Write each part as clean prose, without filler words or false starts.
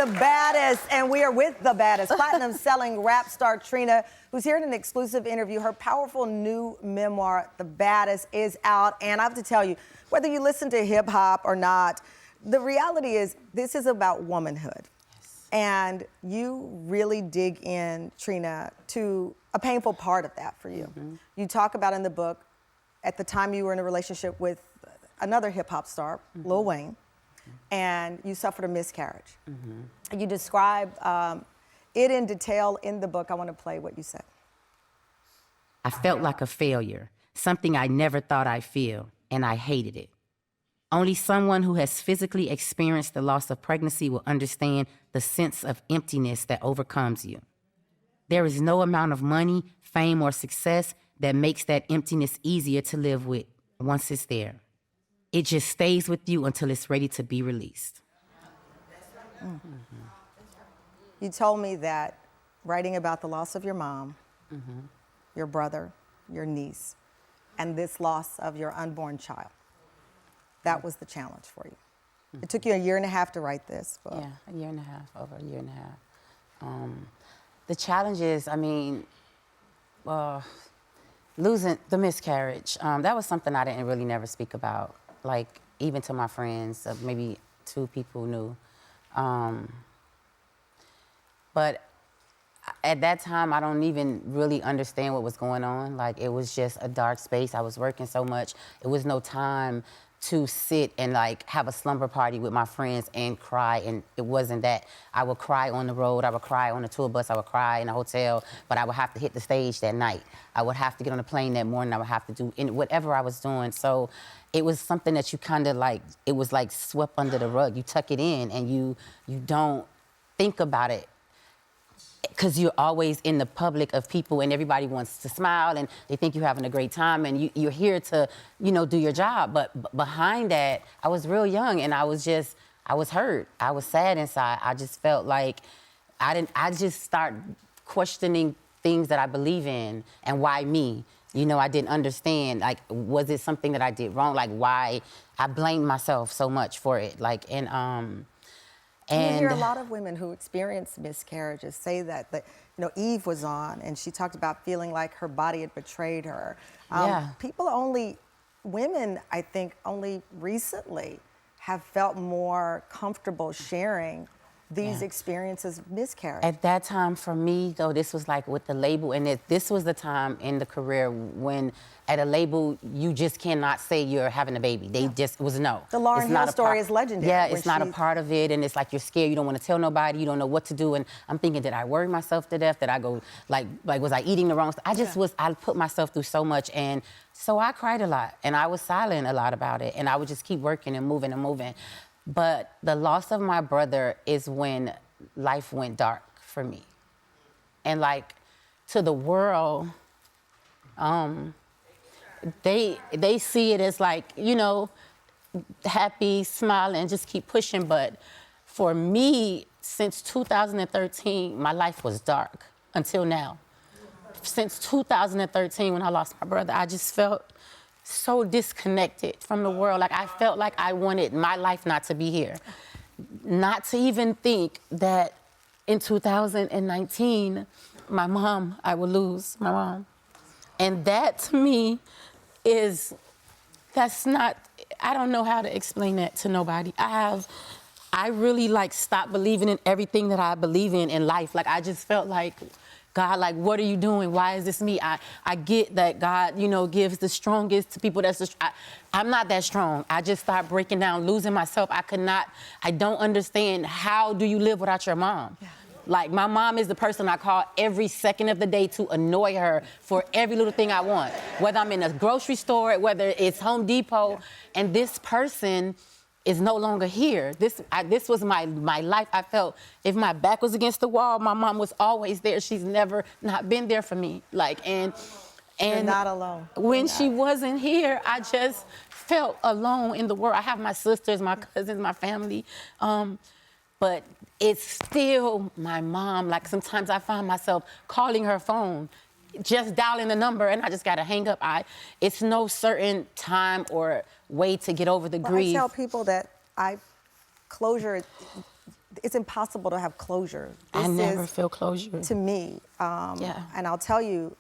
the Baddest, and we are with the Baddest, platinum-selling rap star Trina, who's here in an exclusive interview. Her powerful new memoir, The Baddest, is out, and I have to tell you, whether you listen to hip-hop or not, the reality is this is about womanhood. Yes. And you really dig in, Trina, to a painful part of that for you. Mm-hmm. You talk about in the book, at the time you were in a relationship with another hip-hop star, mm-hmm. Lil Wayne, and you suffered a miscarriage. Mm-hmm. You describe it in detail in the book. I want to play what you said. I felt like a failure, something I never thought I'd feel, and I hated it. Only someone who has physically experienced the loss of pregnancy will understand the sense of emptiness that overcomes you. There is no amount of money, fame, or success that makes that emptiness easier to live with once it's there. It just stays with you until it's ready to be released. Mm-hmm. You told me that writing about the loss of your mom, mm-hmm. your brother, your niece, and this loss of your unborn child, that was the challenge for you. Mm-hmm. It took you 1.5 years to write this book. Yeah, 1.5 years, over 1.5 years. The challenge is, losing the miscarriage. That was something I didn't really never speak about. Like, even to my friends, maybe 2 people knew. But at that time, I don't even really understand what was going on. Like, it was just a dark space. I was working so much. It was no time to sit and like have a slumber party with my friends and cry, and it wasn't that. I would cry on the road, I would cry on the tour bus, I would cry in a hotel, but I would have to hit the stage that night. I would have to get on a plane that morning, I would have to do whatever I was doing. So it was something that you kind of like, it was like swept under the rug. You tuck it in and you don't think about it, because you're always in the public of people and everybody wants to smile and they think you're having a great time and you're here to, do your job. But behind that, I was real young and I was hurt. I was sad inside. I just felt like I just started questioning things that I believe in and why me. I didn't understand, like, was it something that I did wrong? Like, why I blamed myself so much for it. Like, and you hear a lot of women who experience miscarriages say that, Eve was on and she talked about feeling like her body had betrayed her. Women, I think, only recently have felt more comfortable sharing these experiences of miscarriage. At that time, for me, though, this was like with the label, and this was the time in the career when at a label, you just cannot say you're having a baby. They just was no. The Lauryn Hill story is legendary. Yeah, it's not a part of it, and it's like you're scared, you don't want to tell nobody, you don't know what to do, and I'm thinking, did I worry myself to death? Did I go, like was I eating the wrong stuff? I put myself through so much, and so I cried a lot, and I was silent a lot about it, and I would just keep working and moving and moving. But the loss of my brother is when life went dark for me. And like, to the world, they see it as like, happy, smiling, just keep pushing. But for me, since 2013, my life was dark until now. Since 2013, when I lost my brother, I just felt so disconnected from the world. Like, I felt like I wanted my life not to be here. Not to even think that in 2019, I would lose my mom. And that to me I don't know how to explain that to nobody. I really stopped believing in everything that I believe in life. Like, I just felt like, God, like, what are you doing? Why is this me? I get that God, gives the strongest to people. I'm not that strong. I just started breaking down, losing myself. I don't understand, how do you live without your mom? Yeah. Like, my mom is the person I call every second of the day to annoy her for every little thing I want. Whether I'm in a grocery store, whether it's Home Depot, and this person is no longer here. This was my life. I felt if my back was against the wall, my mom was always there. She's never not been there for me. And you're not alone. When she wasn't here, I just felt alone in the world. I have my sisters, my cousins, my family, but it's still my mom. Like, sometimes I find myself calling her phone, just dialing the number, and I just gotta hang up. It's no certain time or way to get over the grief. I tell people that closure it's impossible to have closure. This I never is, feel closure. to me. Yeah. And I'll tell you,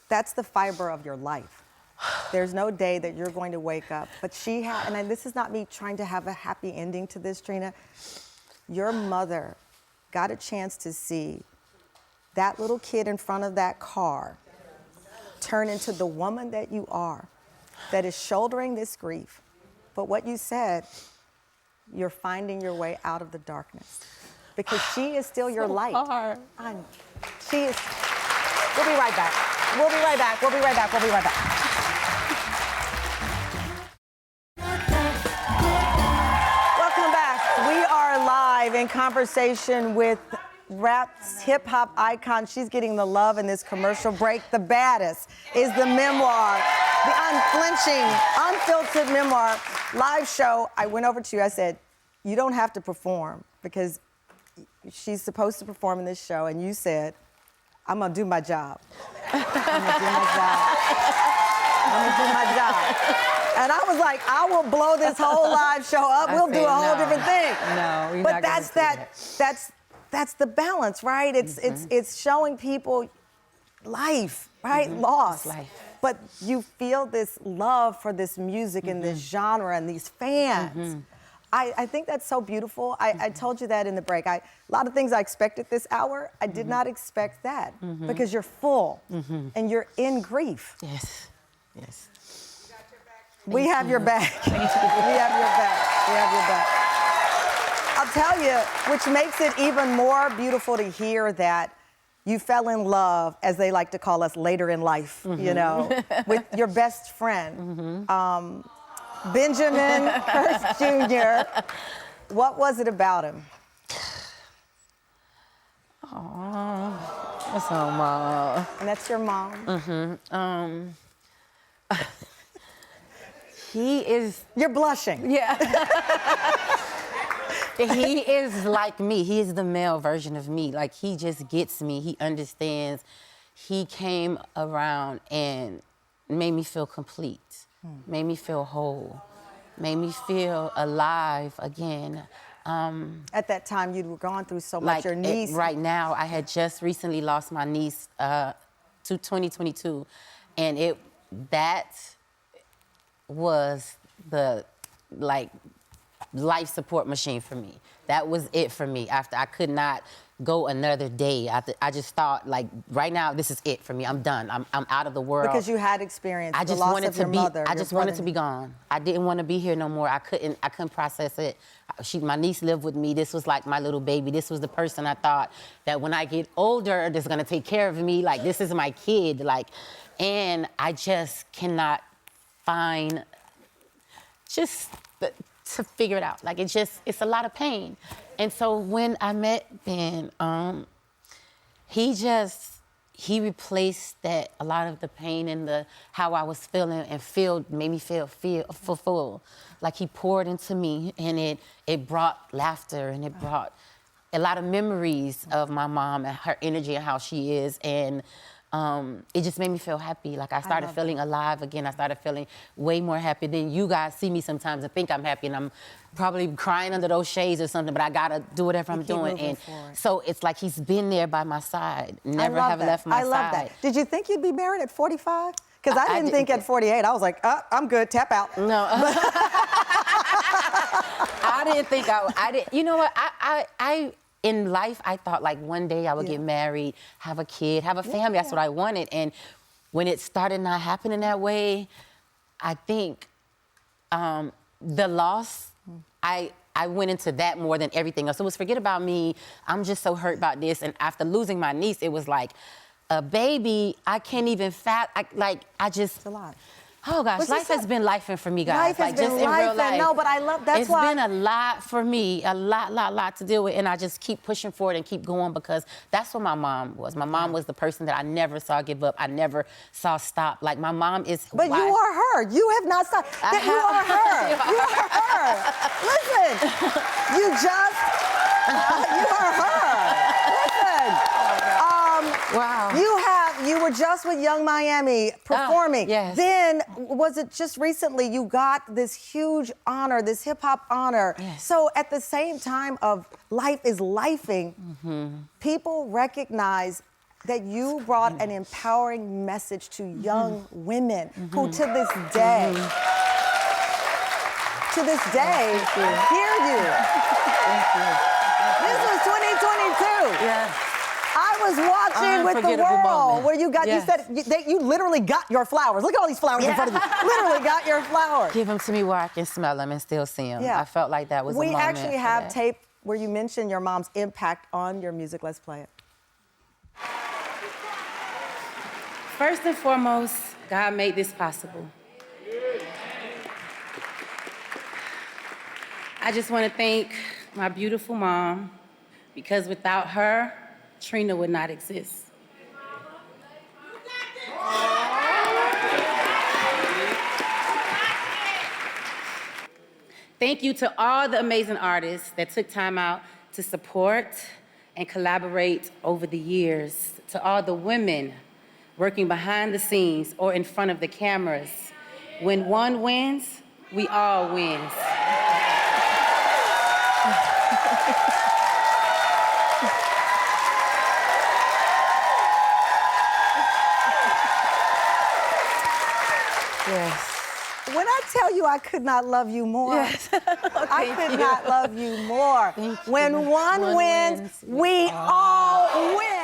that's the fiber of your life. There's no day that you're going to wake up. But she had, and this is not me trying to have a happy ending to this, Trina. Your mother got a chance to see that little kid in front of that car turn into the woman that you are, that is shouldering this grief. But what you said, you're finding your way out of the darkness because she is still your light. Hard. She is. We'll be right back. We'll be right back. We'll be right back. We'll be right back. Welcome back. We are live in conversation with rap's hip hop icon. She's getting the love in this commercial break. The Baddest is the memoir, the unflinching, unfiltered memoir live show. I went over to you. I said, you don't have to perform because she's supposed to perform in this show. And you said, I'm going to do my job. I'm going to do my job. I'm going to do my job. And I was like, I will blow this whole live show up. We'll do a whole different thing. No, you're but not that's gonna that. That's the balance, right? It's showing people life, right? Loss. It's life. But you feel this love for this music and this genre and these fans. I think that's so beautiful. I told you that in the break. A lot of things I expected this hour, I did not expect that because you're full and you're in grief. Yes, yes. We have your back. We have your back. We have your back. I'll tell you, which makes it even more beautiful to hear that you fell in love, as they like to call us later in life, you know, with your best friend, Benjamin Hurst Jr. What was it about him? Oh, that's my mom. And that's your mom? He is. You're blushing. Yeah. He is like me. He is the male version of me. Like, he just gets me. He understands. He came around and made me feel complete, made me feel whole, made me feel alive again. At that time, you were going through so much. Like, Your niece. right now, I had just recently lost my niece to 2022, and that was the, like, life support machine for me. That was it for me. After I could not go another day. I just thought, like, right now, this is it for me. I'm done. I'm out of the world. Because you had experienced I the just loss wanted of your to be. mother. I just wanted to be gone. I didn't want to be here no more. I couldn't process it. My niece lived with me. This was like my little baby. This was the person I thought that when I get older, that's gonna take care of me. Like, this is my kid. Like, and I just cannot find to figure it out. Like, it's a lot of pain. And so when I met Ben, he replaced a lot of the pain and how I was feeling and made me feel full. Like, he poured into me, and it brought laughter, and it brought a lot of memories of my mom and her energy and how she is. And it just made me feel happy. Like, I started feeling alive again. I started feeling way more happy than you guys see me sometimes and think I'm happy, and I'm probably crying under those shades or something, but I gotta do whatever I'm doing. And so it's like he's been there by my side, never have left my side. I love that. Did you think you'd be married at 45? Because I didn't think at 48. I was like, I'm good, tap out. No. I didn't think I didn't. You know what? I in life, I thought, like, one day I would get married, have a kid, have a family. That's what I wanted. And when it started not happening that way, I think the loss, I went into that more than everything else. It was forget about me. I'm just so hurt about this. And after losing my niece, it was like a baby. I can't even It's a lot. Oh gosh, life has been lifing for me, guys. Life has been just in real life. No, but I love that's why. It's been a lot for me, a lot to deal with, and I just keep pushing forward and keep going because that's what my mom was. My mom was the person that I never saw give up. I never saw stop. Like, my mom is. But you are her. You have not stopped. You are her. You are her. Listen, you are her. Listen. Wow. You You were just with Young Miami performing. Yes. Then, was it just recently you got this huge honor, this hip hop honor? Yes. So at the same time of life is lifing, people recognize that you brought an empowering message to young women who to this day, hear you. Thank you. This was 2022. Yeah. I was watching with the Unforgettable world moment. where you got, Yes. you said you literally got your flowers. Look at all these flowers in front of you. Literally got your flowers. Give them to me where I can smell them and still see them. Yeah. I felt like that was a We moment actually for have that. tape where you mention your mom's impact on your music. Let's play it. First and foremost, God made this possible. I just want to thank my beautiful mom, because without her, Trina would not exist. Thank you to all the amazing artists that took time out to support and collaborate over the years. To all the women working behind the scenes or in front of the cameras. When one wins, we all win. Yes. When I tell you I could not love you more, Yes. I could not love you more. Thank you. When one wins, we all win.